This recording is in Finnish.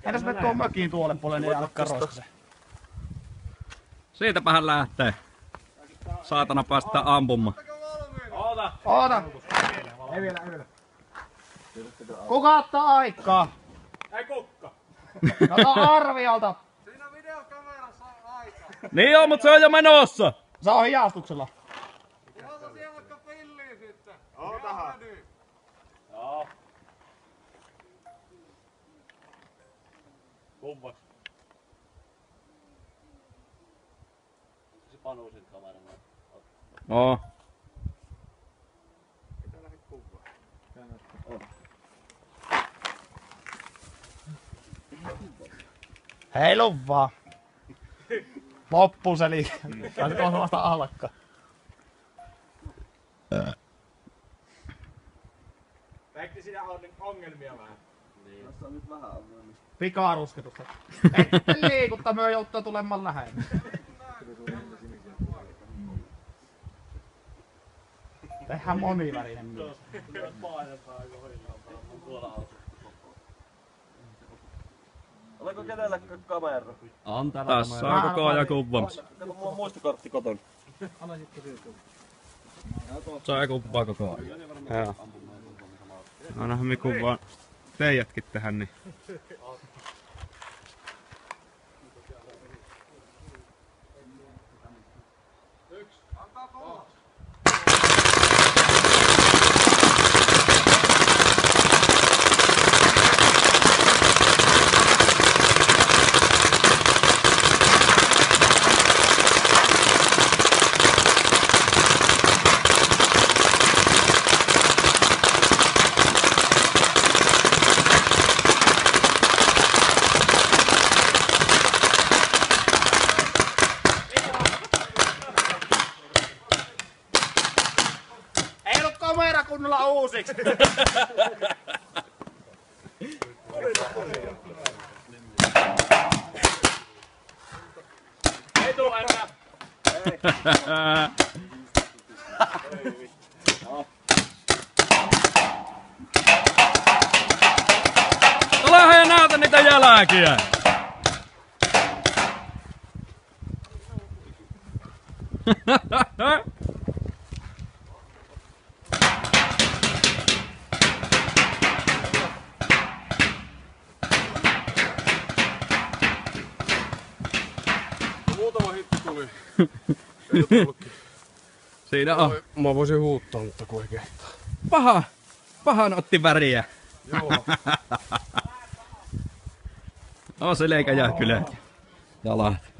Entäs me tuon mökiin tuolle puolelle, niin alkaa roiskaseen. Siitäpähän lähtee. Saatana päästään ampumaan. Oota! Ei vielä. Kuka ottaa aikaa? Ei kukka. Ota arviolta. Siinä videokamerassa on aika. Niin on, mutta se on jo menossa. Se on hiastuksella. Ota siellä vaikka pilliin sitten. Ootahan. Joo. Kummas. Se Panu sit kameran. Oo. Heilu vaan. Loppu se liike. Tai se vasta alkaa. Väitti siinä on ongelmia vähän. Niin. Tässä on nyt vähän ongelmia. Pikarusketusta. Ei liikutta, myö joutuu tulemaan lähemmin. Tehdään monivärinen mies. Oliko kenelläkään kamera? On tässä on koko ajan kuvamassa. Kato, mulla on muistikortti kotona. Se on kuvaa koko ajan. Joo. Ainahan me kuvaan teijätkin tähän niin. Ei ollut kamera kunnolla uusiksi. Ei tuu enää. Tulehan ja näytä niitä jälkiä! Muutama hitti tuli. Ei tullutkin. Siinä on. Mä voisin huuttaa, mutta kun ei kehtaa. Pahan otti väriä. Joo. On se leikä jää kyllä. Jalat.